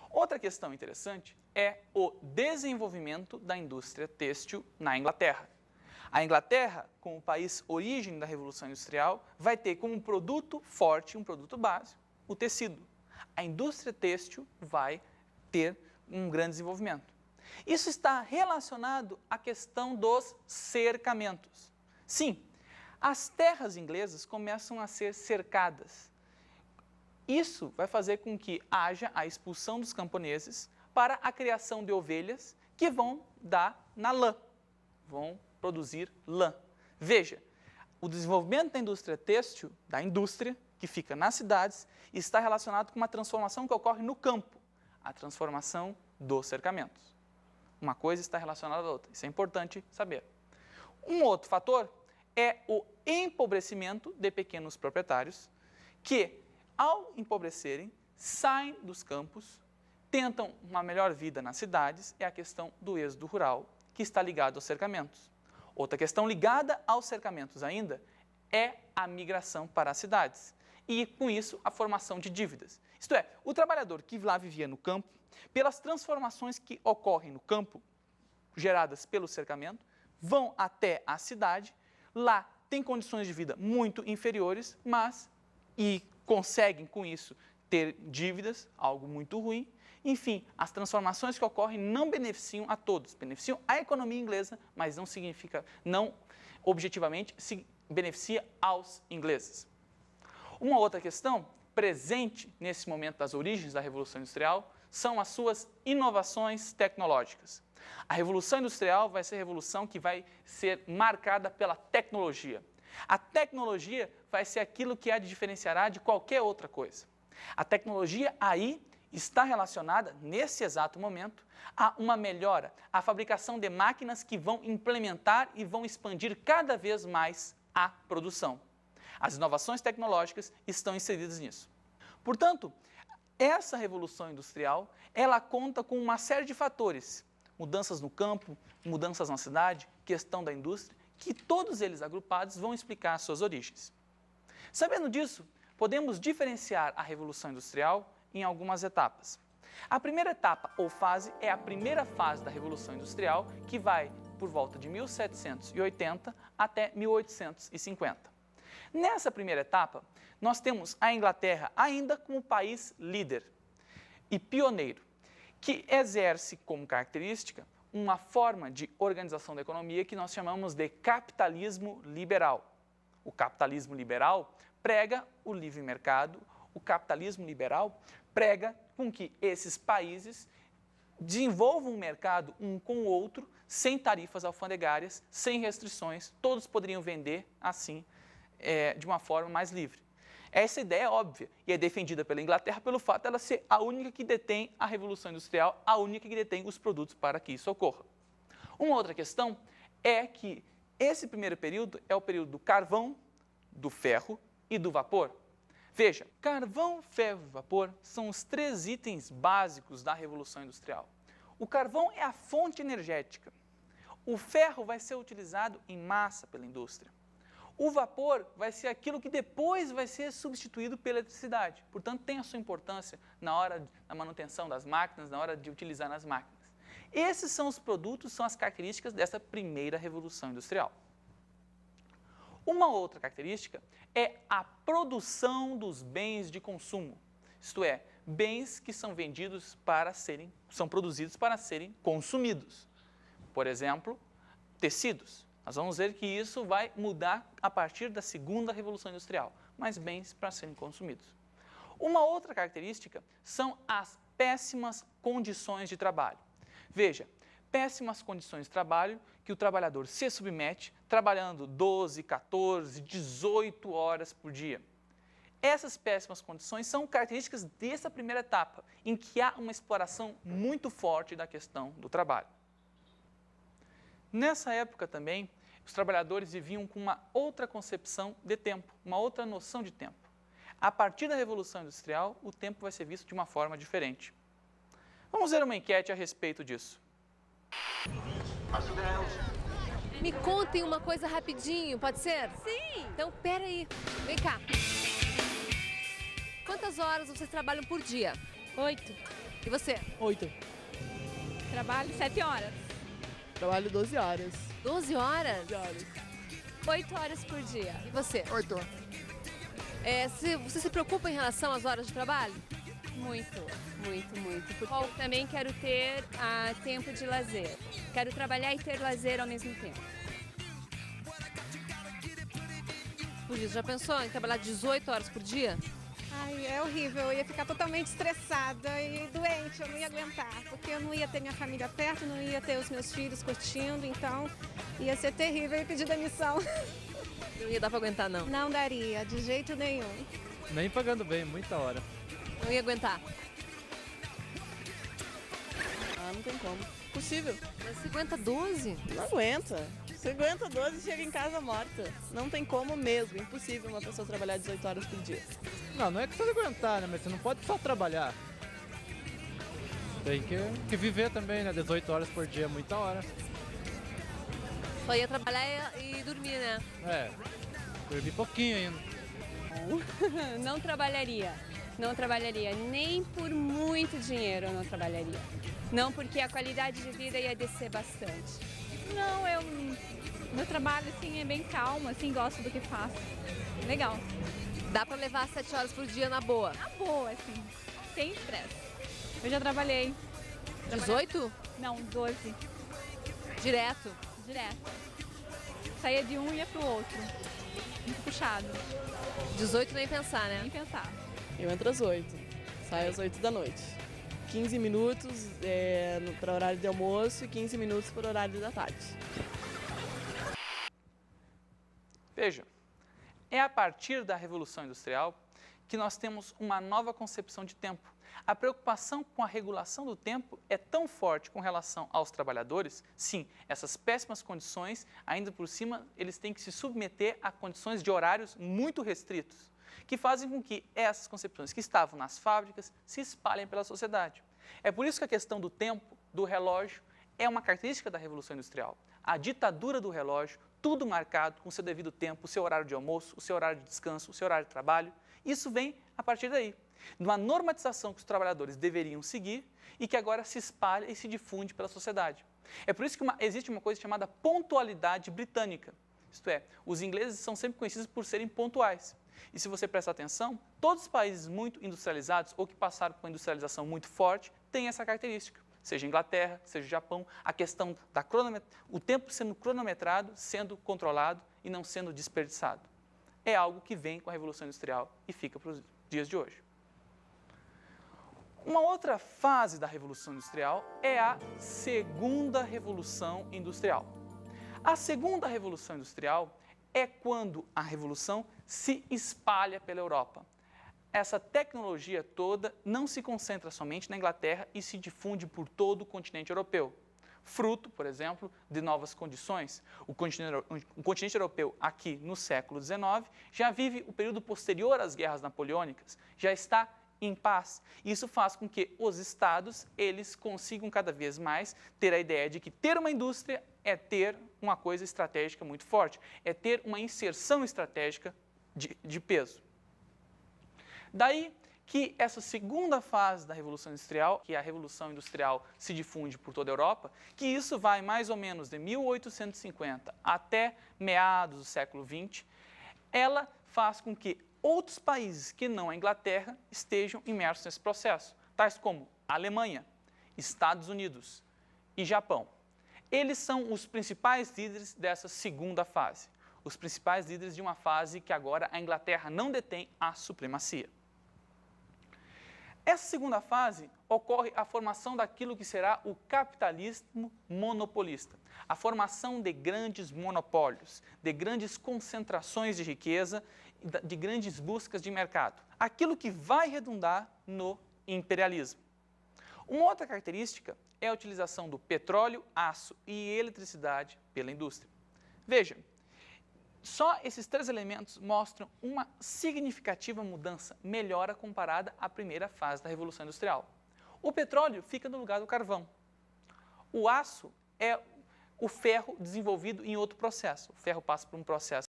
Outra questão interessante é o desenvolvimento da indústria têxtil na Inglaterra. A Inglaterra, como país origem da Revolução Industrial, vai ter como produto forte, um produto básico, o tecido. A indústria têxtil vai ter um grande desenvolvimento. Isso está relacionado à questão dos cercamentos. Sim, as terras inglesas começam a ser cercadas. Isso vai fazer com que haja a expulsão dos camponeses para a criação de ovelhas que vão dar na lã, vão produzir lã. Veja, o desenvolvimento da indústria têxtil, da indústria que fica nas cidades, está relacionado com uma transformação que ocorre no campo, a transformação dos cercamentos. Uma coisa está relacionada à outra, isso é importante saber. Um outro fator é o empobrecimento de pequenos proprietários que, ao empobrecerem, saem dos campos, tentam uma melhor vida nas cidades, é a questão do êxodo rural, que está ligado aos cercamentos. Outra questão ligada aos cercamentos ainda é a migração para as cidades e, com isso, a formação de dívidas. Isto é, o trabalhador que lá vivia no campo, pelas transformações que ocorrem no campo, geradas pelo cercamento, vão até a cidade, lá tem condições de vida muito inferiores, e conseguem, com isso, ter dívidas, algo muito ruim. Enfim, as transformações que ocorrem não beneficiam a todos, beneficiam a economia inglesa, mas não objetivamente se beneficia aos ingleses. Uma outra questão presente nesse momento das origens da Revolução Industrial são as suas inovações tecnológicas. A Revolução Industrial vai ser a revolução que vai ser marcada pela tecnologia. A tecnologia vai ser aquilo que a diferenciará de qualquer outra coisa. A tecnologia aí está relacionada, nesse exato momento, a uma melhora, a fabricação de máquinas que vão implementar e vão expandir cada vez mais a produção. As inovações tecnológicas estão inseridas nisso. Portanto, essa Revolução Industrial, ela conta com uma série de fatores, mudanças no campo, mudanças na cidade, questão da indústria, que todos eles agrupados vão explicar suas origens. Sabendo disso, podemos diferenciar a Revolução Industrial em algumas etapas. A primeira etapa ou fase é a primeira fase da Revolução Industrial, que vai por volta de 1780 até 1850. Nessa primeira etapa, nós temos a Inglaterra ainda como país líder e pioneiro, que exerce como característica uma forma de organização da economia que nós chamamos de capitalismo liberal. O capitalismo liberal prega o livre mercado, o capitalismo liberal prega com que esses países desenvolvam um mercado um com o outro, sem tarifas alfandegárias, sem restrições, todos poderiam vender assim, de uma forma mais livre. Essa ideia é óbvia e é defendida pela Inglaterra pelo fato de ela ser a única que detém a Revolução Industrial, a única que detém os produtos para que isso ocorra. Uma outra questão é que esse primeiro período é o período do carvão, do ferro e do vapor. Veja, carvão, ferro e vapor são os três itens básicos da Revolução Industrial. O carvão é a fonte energética. O ferro vai ser utilizado em massa pela indústria. O vapor vai ser aquilo que depois vai ser substituído pela eletricidade. Portanto, tem a sua importância na hora da manutenção das máquinas, na hora de utilizar nas máquinas. Esses são os produtos, são as características dessa primeira Revolução Industrial. Uma outra característica é a produção dos bens de consumo, isto é, bens que são são produzidos para serem consumidos. Por exemplo, tecidos. Nós vamos ver que isso vai mudar a partir da segunda Revolução Industrial, mas bens para serem consumidos. Uma outra característica são as péssimas condições de trabalho. Veja, péssimas condições de trabalho que o trabalhador se submete trabalhando 12, 14, 18 horas por dia. Essas péssimas condições são características dessa primeira etapa, em que há uma exploração muito forte da questão do trabalho. Nessa época também, os trabalhadores viviam com uma outra concepção de tempo, uma outra noção de tempo. A partir da Revolução Industrial, o tempo vai ser visto de uma forma diferente. Vamos ver uma enquete a respeito disso. Me contem uma coisa rapidinho, pode ser? Sim! Então, peraí, vem cá. Quantas horas vocês trabalham por dia? 8. E você? 8. Trabalho 7 horas. Trabalho 12 horas. 12 horas? 12 horas. 8 horas por dia. E você? 8. Você se preocupa em relação às horas de trabalho? Muito, muito, muito. Porque eu também quero ter tempo de lazer. Quero trabalhar e ter lazer ao mesmo tempo. Por isso, já pensou em trabalhar 18 horas por dia? Ai, é horrível, eu ia ficar totalmente estressada e doente, eu não ia aguentar, porque eu não ia ter minha família perto, não ia ter os meus filhos curtindo, então ia ser terrível, eu ia pedir demissão. Não ia dar pra aguentar, não. Não daria, de jeito nenhum. Nem pagando bem, muita hora. Não ia aguentar. Ah, não tem como. Possível. Mas você aguenta 12? Não aguenta. Você aguenta 12 e chega em casa morta. Não tem como mesmo. Impossível uma pessoa trabalhar 18 horas por dia. Não é questão de aguentar, né? Mas você não pode só trabalhar. Tem que viver também, né? 18 horas por dia é muita hora. Só ia trabalhar e dormir, né? É, dormir pouquinho ainda. Não trabalharia. Não trabalharia. Nem por muito dinheiro eu não trabalharia. Não, porque a qualidade de vida ia descer bastante. Não, meu trabalho assim é bem calmo, assim, gosto do que faço. Legal. Dá pra levar 7 horas por dia na boa. Tá boa, assim, sem estresse. Eu já trabalhei. 18? Não, 12, Direto. direto. Saía de um e ia pro outro. Muito puxado, 18 nem pensar, nem né? pensar. Eu entro às 8. Saio às 8 da noite. 15 minutos para horário de almoço e 15 minutos para horário da tarde. Veja, é a partir da Revolução Industrial que nós temos uma nova concepção de tempo. A preocupação com a regulação do tempo é tão forte com relação aos trabalhadores. Sim, essas péssimas condições, ainda por cima, eles têm que se submeter a condições de horários muito restritos, que fazem com que essas concepções que estavam nas fábricas se espalhem pela sociedade. É por isso que a questão do tempo, do relógio, é uma característica da Revolução Industrial. A ditadura do relógio, tudo marcado com o seu devido tempo, o seu horário de almoço, o seu horário de descanso, o seu horário de trabalho, isso vem a partir daí, de uma normatização que os trabalhadores deveriam seguir e que agora se espalha e se difunde pela sociedade. É por isso que existe uma coisa chamada pontualidade britânica. Isto é, os ingleses são sempre conhecidos por serem pontuais. E se você prestar atenção, todos os países muito industrializados ou que passaram por uma industrialização muito forte têm essa característica. Seja Inglaterra, seja Japão, a questão o tempo sendo cronometrado, sendo controlado e não sendo desperdiçado. É algo que vem com a Revolução Industrial e fica para os dias de hoje. Uma outra fase da Revolução Industrial é a Segunda Revolução Industrial. A Segunda Revolução Industrial é quando a revolução se espalha pela Europa. Essa tecnologia toda não se concentra somente na Inglaterra e se difunde por todo o continente europeu. Fruto, por exemplo, de novas condições. O continente europeu, aqui no século XIX, já vive o período posterior às guerras napoleônicas, já está em paz. Isso faz com que os estados, eles consigam cada vez mais ter a ideia de que ter uma indústria é ter uma coisa estratégica muito forte, é ter uma inserção estratégica de peso. Daí que essa segunda fase da Revolução Industrial, que a Revolução Industrial se difunde por toda a Europa, que isso vai mais ou menos de 1850 até meados do século XX, ela faz com que outros países que não a Inglaterra estejam imersos nesse processo, tais como a Alemanha, Estados Unidos e Japão. Eles são os principais líderes dessa segunda fase, os principais líderes de uma fase que agora a Inglaterra não detém a supremacia. Essa segunda fase ocorre a formação daquilo que será o capitalismo monopolista, a formação de grandes monopólios, de grandes concentrações de riqueza, de grandes buscas de mercado, aquilo que vai redundar no imperialismo. Uma outra característica é a utilização do petróleo, aço e eletricidade pela indústria. Veja, só esses três elementos mostram uma significativa mudança, melhora comparada à primeira fase da Revolução Industrial. O petróleo fica no lugar do carvão. O aço é o ferro desenvolvido em outro processo. O ferro passa por um processo